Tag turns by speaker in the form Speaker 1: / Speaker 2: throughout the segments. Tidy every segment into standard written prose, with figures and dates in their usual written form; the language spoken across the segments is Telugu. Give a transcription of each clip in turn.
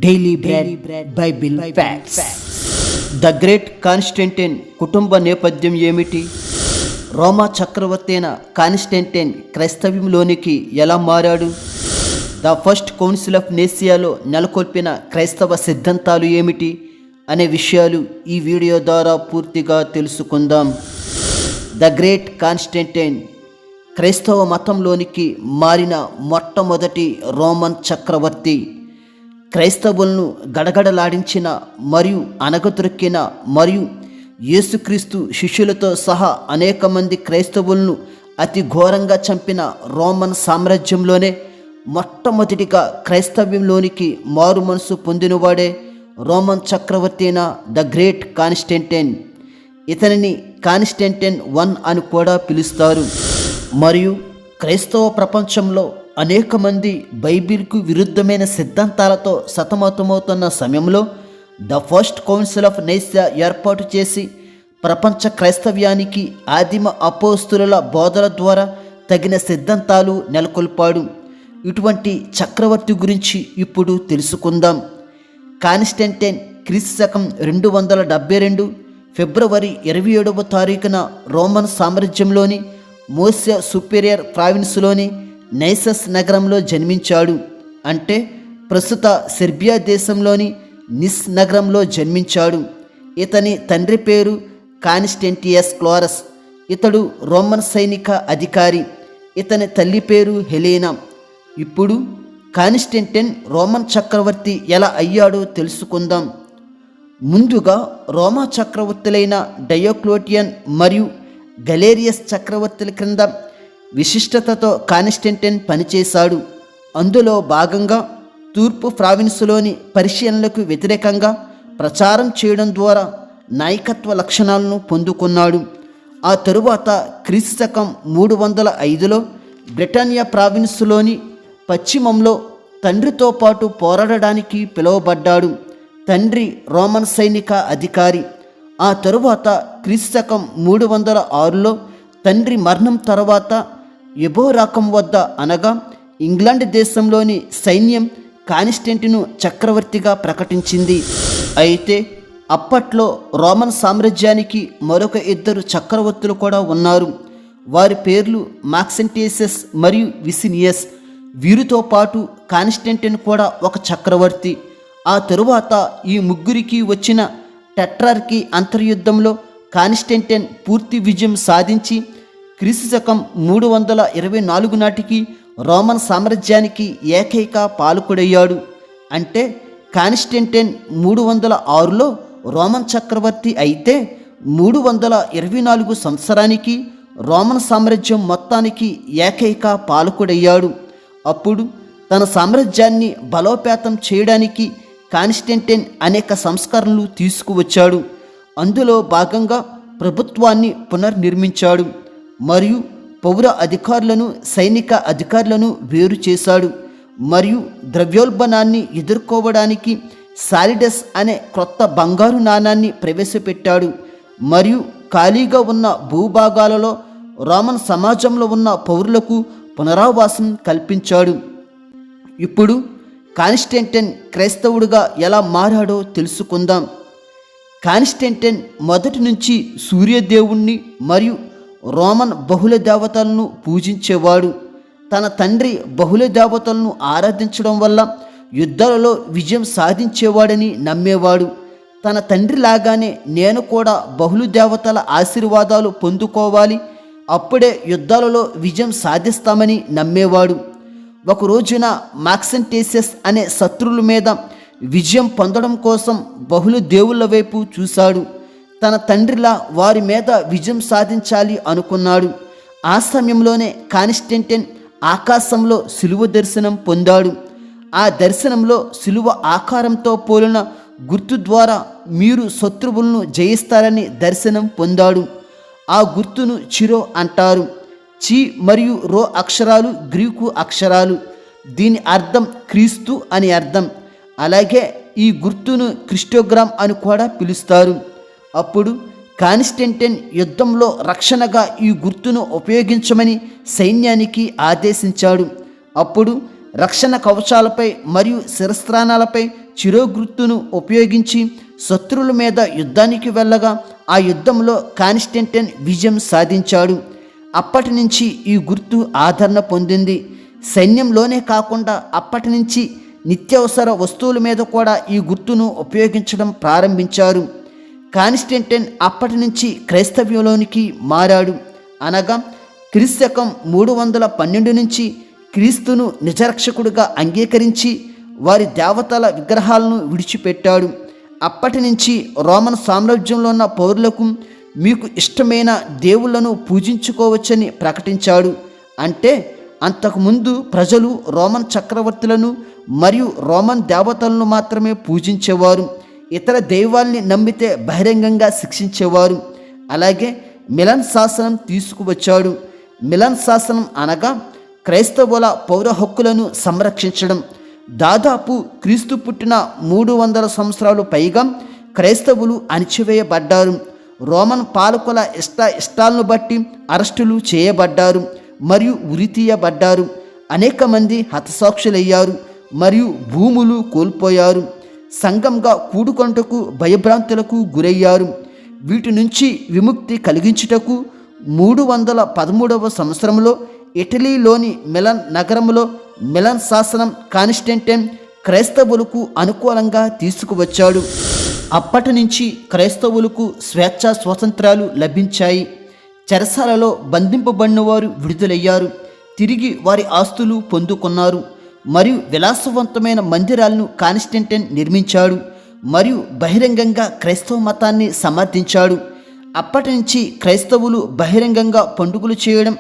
Speaker 1: Daily bread Bible facts. The great Constantine కుటుంబ నేపథ్యం ఏమిటి? రోమా చక్రవర్తి అయిన కాన్స్టంటైన్ క్రైస్తవ్యంలోనికి ఎలా మారాడు? ద ఫస్ట్ కౌన్సిల్ ఆఫ్ నేసియాలో నెలకొల్పిన క్రైస్తవ సిద్ధాంతాలు ఏమిటి అనే విషయాలు ఈ వీడియో ద్వారా పూర్తిగా తెలుసుకుందాం. ద గ్రేట్ కాన్స్టంటైన్ క్రైస్తవ మతంలోనికి మారిన మొట్టమొదటి రోమన్ చక్రవర్తి. క్రైస్తవులను గడగడలాడించిన మరియు అణగదొక్కిన మరియు యేసుక్రీస్తు శిష్యులతో సహా అనేక మంది క్రైస్తవులను అతి ఘోరంగా చంపిన రోమన్ సామ్రాజ్యంలోనే మొట్టమొదటిగా క్రైస్తవ్యంలోనికి మారు మనసు పొందినవాడే రోమన్ చక్రవర్తి అయిన ద గ్రేట్ కాన్స్టంటైన్. ఇతనిని కాన్స్టంటైన్ I అని కూడా పిలుస్తారు. మరియు క్రైస్తవ ప్రపంచంలో అనేక మంది బైబిల్కు విరుద్ధమైన సిద్ధాంతాలతో సతమతమవుతున్న సమయంలో ద ఫస్ట్ కౌన్సిల్ ఆఫ్ నేసియా ఏర్పాటు చేసి ప్రపంచ క్రైస్తవ్యానికి ఆదిమ అపోస్తుల బోధల ద్వారా తగిన సిద్ధాంతాలు నెలకొల్పాడు. ఇటువంటి చక్రవర్తి గురించి ఇప్పుడు తెలుసుకుందాం. కాన్స్టంటైన్ క్రీస్తు 272 ఫిబ్రవరి 27వ తారీఖున రోమన్ సామ్రాజ్యంలోని మోసియా సుపీరియర్ ప్రావిన్స్లోని నైసస్ నగరంలో జన్మించాడు. అంటే ప్రస్తుత సెర్బియా దేశంలోని నిస్ నగరంలో జన్మించాడు. ఇతని తండ్రి పేరు కాన్స్టెంటియస్ క్లోరస్. ఇతడు రోమన్ సైనిక అధికారి. ఇతని తల్లి పేరు హెలేనా. ఇప్పుడు కాన్స్టంటైన్ రోమన్ చక్రవర్తి ఎలా అయ్యాడో తెలుసుకుందాం. ముందుగా రోమా చక్రవర్తులైన డయోక్లోటియన్ మరియు గలేరియస్ చక్రవర్తుల క్రింద విశిష్టతతో కాన్స్టంటైన్ పనిచేశాడు. అందులో భాగంగా తూర్పు ప్రావిన్సులోని పర్షియన్లకు వ్యతిరేకంగా ప్రచారం చేయడం ద్వారా నాయకత్వ లక్షణాలను పొందుకున్నాడు. ఆ తరువాత క్రీస్తు 305లో బ్రిటానియా ప్రావిన్సులోని పశ్చిమంలో తండ్రితో పాటు పోరాడడానికి పిలువబడ్డాడు. తండ్రి రోమన్ సైనిక అధికారి. ఆ తరువాత క్రీస్తు 306లో తండ్రి మరణం తర్వాత ఎబోరాకం వద్ద అనగా ఇంగ్లాండ్ దేశంలోని సైన్యం కాన్స్టంటైన్ను చక్రవర్తిగా ప్రకటించింది. అయితే అప్పట్లో రోమన్ సామ్రాజ్యానికి మరొక 2 చక్రవర్తులు కూడా ఉన్నారు. వారి పేర్లు మాక్సెంటియస్ మరియు విసినియస్. వీరితో పాటు కాన్స్టంటైన్ కూడా ఒక చక్రవర్తి. ఆ తరువాత ఈ ముగ్గురికి వచ్చిన టెట్రార్కీ అంతర్యుద్ధంలో కాన్స్టంటైన్ పూర్తి విజయం సాధించి క్రీస్తు 324 నాటికి రోమన్ సామ్రాజ్యానికి ఏకైక పాలకుడయ్యాడు. అంటే కాన్స్టంటైన్ 306లో రోమన్ చక్రవర్తి అయితే 324 సంవత్సరానికి రోమన్ సామ్రాజ్యం మొత్తానికి ఏకైక పాలకుడయ్యాడు. అప్పుడు తన సామ్రాజ్యాన్ని బలోపేతం చేయడానికి కాన్స్టంటైన్ అనేక సంస్కరణలు తీసుకువచ్చాడు. అందులో భాగంగా ప్రభుత్వాన్ని పునర్నిర్మించాడు మరియు పౌర అధికారులను సైనిక అధికారులను వేరు చేశాడు మరియు ద్రవ్యోల్బణాన్ని ఎదుర్కోవడానికి సాలిడస్ అనే క్రొత్త బంగారు నాణాన్ని ప్రవేశపెట్టాడు మరియు ఖాళీగా ఉన్న భూభాగాలలో రోమన్ సమాజంలో ఉన్న పౌరులకు పునరావాసం కల్పించాడు. ఇప్పుడు కాన్స్టంటైన్ క్రైస్తవుడిగా ఎలా మారాడో తెలుసుకుందాం. కాన్స్టంటైన్ మొదటి నుంచి సూర్యదేవుణ్ణి మరియు రోమన్ బహుళ దేవతలను పూజించేవాడు. తన తండ్రి బహుళ దేవతలను ఆరాధించడం వల్ల యుద్ధాలలో విజయం సాధించేవాడని నమ్మేవాడు. తన తండ్రి లాగానే నేను కూడా బహుళ దేవతల ఆశీర్వాదాలు పొందుకోవాలి, అప్పుడే యుద్ధాలలో విజయం సాధిస్తామని నమ్మేవాడు. ఒక రోజున మాక్సెంటియస్ అనే శత్రువుల మీద విజయం పొందడం కోసం బహుళ దేవుళ్ళ వైపు చూశాడు. తన తండ్రిలా వారి మీద విజయం సాధించాలి అనుకున్నాడు. ఆ సమయంలోనే కాన్స్టంటైన్ ఆకాశంలో శిలువ దర్శనం పొందాడు. ఆ దర్శనంలో శిలువ ఆకారంతో పోలిన గుర్తు ద్వారా మీరు శత్రువులను జయిస్తారని దర్శనం పొందాడు. ఆ గుర్తును చిరో అంటారు. చి మరియు రో అక్షరాలు గ్రీకు అక్షరాలు. దీని అర్థం క్రీస్తు అని అర్థం. అలాగే ఈ గుర్తును క్రిస్టోగ్రామ్ అని కూడా పిలుస్తారు. అప్పుడు కాన్స్టంటైన్ యుద్ధంలో రక్షణగా ఈ గుర్తును ఉపయోగించమని సైన్యానికి ఆదేశించాడు. అప్పుడు రక్షణ కవచాలపై మరియు శిరస్త్రాణాలపై చిరోగుర్తును ఉపయోగించి శత్రువుల మీద యుద్ధానికి వెళ్ళగా ఆ యుద్ధంలో కాన్స్టంటైన్ విజయం సాధించాడు. అప్పటి నుంచి ఈ గుర్తు ఆదరణ పొందింది. సైన్యంలోనే కాకుండా అప్పటి నుంచి నిత్యావసర వస్తువుల మీద కూడా ఈ గుర్తును ఉపయోగించడం ప్రారంభించారు. కాన్స్టంటైన్ అప్పటి నుంచి క్రైస్తవ్యంలోనికి మారాడు. అనగా క్రీస్తకం 312 నుంచి క్రీస్తును నిజరక్షకుడిగా అంగీకరించి వారి దేవతల విగ్రహాలను విడిచిపెట్టాడు. అప్పటి నుంచి రోమన్ సామ్రాజ్యంలో ఉన్న పౌరులకు మీకు ఇష్టమైన దేవుళ్లను పూజించుకోవచ్చని ప్రకటించాడు. అంటే అంతకుముందు ప్రజలు రోమన్ చక్రవర్తులను మరియు రోమన్ దేవతలను మాత్రమే పూజించేవారు. ఇతర దైవాల్ని నమ్మితే బహిరంగంగా శిక్షించేవారు. అలాగే మిలన్ శాసనం తీసుకువచ్చాడు. మిలన్ శాసనం అనగా క్రైస్తవుల పౌర హక్కులను సంరక్షించడం. దాదాపు క్రీస్తు పుట్టిన 300 సంవత్సరాలు పైగా క్రైస్తవులు అణిచివేయబడ్డారు. రోమన్ పాలకుల ఇష్టాలను బట్టి అరెస్టులు చేయబడ్డారు మరియు ఉరితీయబడ్డారు. అనేక మంది హతసాక్షులయ్యారు మరియు భూములు కోల్పోయారు. సంఘంగా కూడుకొనుటకు భయభ్రాంతులకు గురయ్యారు. వీటి నుంచి విముక్తి కలిగించుటకు 313వ సంవత్సరంలో ఇటలీలోని మిలన్ నగరంలో మిలన్ శాసనం కాన్స్టంటైన్ క్రైస్తవులకు అనుకూలంగా తీసుకువచ్చాడు. అప్పటి నుంచి క్రైస్తవులకు స్వేచ్ఛా స్వాతంత్రాలు లభించాయి. చెరసాలలో బంధింపబడిన వారు విడుదలయ్యారు. తిరిగి వారి ఆస్తులు పొందుకున్నారు. మరియు విలాసవంతమైన మందిరాలను కాన్స్టంటైన్ నిర్మించాడు మరియు బహిరంగంగా క్రైస్తవ మతాన్ని సమర్థించాడు. అప్పటి నుంచి క్రైస్తవులు బహిరంగంగా పండుగలు చేయడం,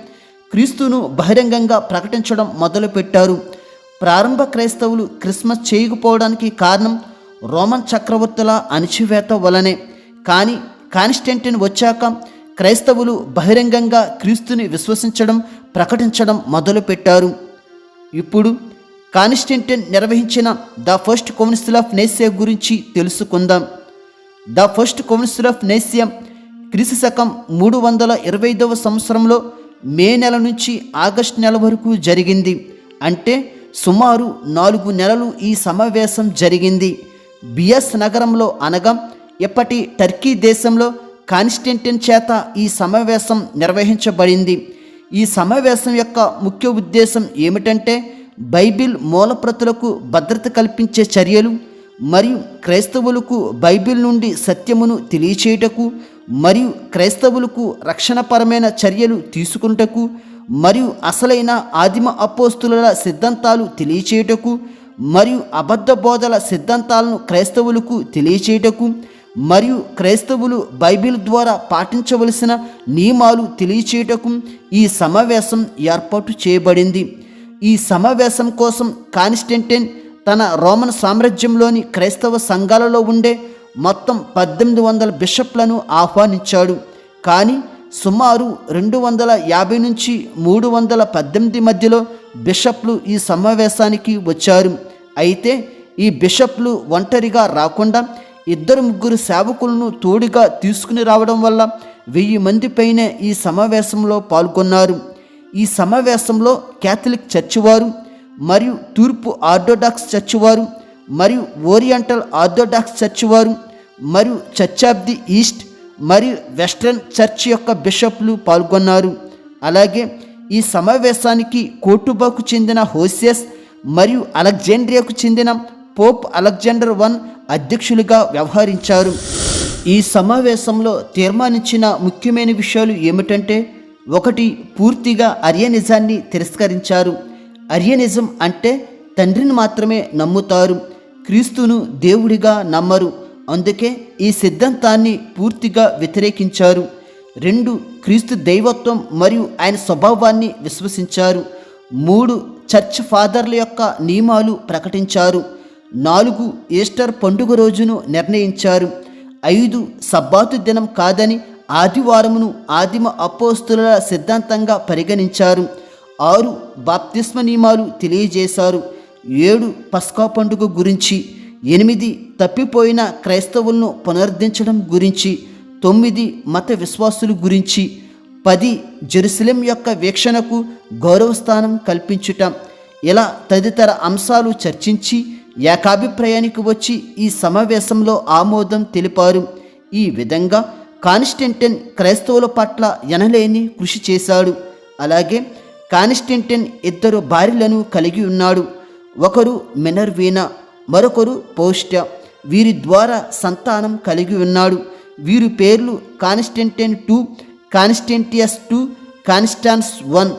Speaker 1: క్రీస్తును బహిరంగంగా ప్రకటించడం మొదలుపెట్టారు. ప్రారంభ క్రైస్తవులు క్రిస్మస్ చేయకపోవడానికి కారణం రోమన్ చక్రవర్తుల అణిచివేత వలనే. కానీ కాన్స్టంటైన్ వచ్చాక క్రైస్తవులు బహిరంగంగా క్రీస్తుని విశ్వసించడం, ప్రకటించడం మొదలుపెట్టారు. ఇప్పుడు కాన్స్టంటైన్ నిర్వహించిన the first council of Nicaea గురించి తెలుసుకుందాం. The first council of Nicaea క్రీస్తు శకం 325వ సంవత్సరంలో మే నెల నుంచి ఆగస్టు నెల వరకు జరిగింది. అంటే సుమారు 4 నెలలు ఈ సమావేశం జరిగింది. బియస్ నగరంలో అనగా ఇప్పటి టర్కీ దేశంలో కాన్స్టంటైన్ చేత ఈ సమావేశం నిర్వహించబడింది. ఈ సమావేశం యొక్క ముఖ్య ఉద్దేశం ఏమిటంటే బైబిల్ మూలప్రతులకు భద్రత కల్పించే చర్యలు మరియు క్రైస్తవులకు బైబిల్ నుండి సత్యమును తెలియచేయుటకు మరియు క్రైస్తవులకు రక్షణపరమైన చర్యలు తీసుకున్నటకు మరియు అసలైన ఆదిమ అపోస్తుల సిద్ధాంతాలు తెలియచేయుటకు మరియు అబద్ధ బోధల సిద్ధాంతాలను క్రైస్తవులకు తెలియచేయుటకు మరియు క్రైస్తవులు బైబిల్ ద్వారా పాటించవలసిన నియమాలు తెలియచేయుటకు ఈ సమావేశం ఏర్పాటు చేయబడింది. ఈ సమావేశం కోసం కాన్స్టంటైన్ తన రోమన్ సామ్రాజ్యంలోని క్రైస్తవ సంఘాలలో ఉండే మొత్తం 1800 బిషప్లను ఆహ్వానించాడు. కానీ సుమారు 250 నుంచి 318 మధ్యలో బిషప్లు ఈ సమావేశానికి వచ్చారు. అయితే ఈ బిషప్లు ఒంటరిగా రాకుండా 2-3 సేవకులను తోడుగా తీసుకుని రావడం వల్ల 1000 మంది పైనే ఈ సమావేశంలో పాల్గొన్నారు. ఈ సమావేశంలో క్యాథలిక్ చర్చి వారు మరియు తూర్పు ఆర్థోడాక్స్ చర్చి వారు మరియు ఓరియంటల్ ఆర్థోడాక్స్ చర్చి వారు మరియు చర్చ్ ఆఫ్ ది ఈస్ట్ మరియు వెస్ట్రన్ చర్చ్ యొక్క బిషప్లు పాల్గొన్నారు. అలాగే ఈ సమావేశానికి కోటుబాకు చెందిన హోసియస్ మరియు అలెగ్జాండ్రియాకు చెందిన పోప్ అలెగ్జాండర్ I అధ్యక్షులుగా వ్యవహరించారు. ఈ సమావేశంలో తీర్మానించిన ముఖ్యమైన విషయాలు ఏమిటంటే 1. పూర్తిగా అరియనిజాన్ని తిరస్కరించారు. అరియనిజం అంటే తండ్రిని మాత్రమే నమ్ముతారు, క్రీస్తును దేవుడిగా నమ్మరు. అందుకే ఈ సిద్ధాంతాన్ని పూర్తిగా వ్యతిరేకించారు. 2. క్రీస్తు దైవత్వం మరియు ఆయన స్వభావాన్ని విశ్వసించారు. 3. చర్చ్ ఫాదర్ల యొక్క నియమాలు ప్రకటించారు. 4. ఈస్టర్ పండుగ రోజును నిర్ణయించారు. 5. సబ్బాతు దినం కాదని ఆదివారమును ఆదిమ అపోస్తుల సిద్ధాంతంగా పరిగణించారు. 6. బాప్తిస్మ నియమాలు తెలియజేశారు. 7. పస్కా పండుగ గురించి. 8. తప్పిపోయిన క్రైస్తవులను పునరుద్ధరించడం గురించి. 9. మత విశ్వాసుల గురించి. 10. జెరూసలేం యొక్క వీక్షణకు గౌరవస్థానం కల్పించుట. ఇలా తదితర అంశాలు చర్చించి ఏకాభిప్రాయానికి వచ్చి ఈ సమావేశంలో ఆమోదం తెలిపారు. ఈ విధంగా కాన్స్టంటైన్ క్రైస్తవుల పట్ల ఎనలేని కృషి చేశాడు. అలాగే కాన్స్టంటైన్ 2 భార్యలను కలిగి ఉన్నాడు. ఒకరు మినర్వీనా, మరొకరు పౌష్ట్య. వీరి ద్వారా సంతానం కలిగి ఉన్నాడు. వీరి పేర్లు కాన్స్టంటైన్ 2, కాన్స్టెంటియస్ 2, కాన్స్టాన్స్ 1.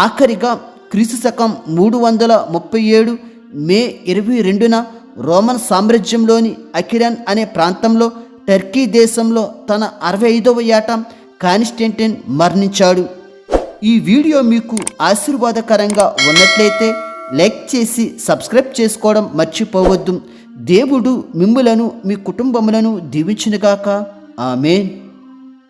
Speaker 1: ఆఖరిగా క్రీస్తు శకం 337 మే 22న రోమన్ సామ్రాజ్యంలోని అకిరన్ అనే ప్రాంతంలో టర్కీ దేశంలో తన 65వ ఏట కాన్స్టంటైన్ మరణించాడు. ఈ వీడియో మీకు ఆశీర్వాదకరంగా ఉన్నట్లయితే లైక్ చేసి సబ్స్క్రైబ్ చేసుకోవడం మర్చిపోవద్దు. దేవుడు మిమ్ములను మీ కుటుంబములను దీవించునుగాక. ఆమేన్.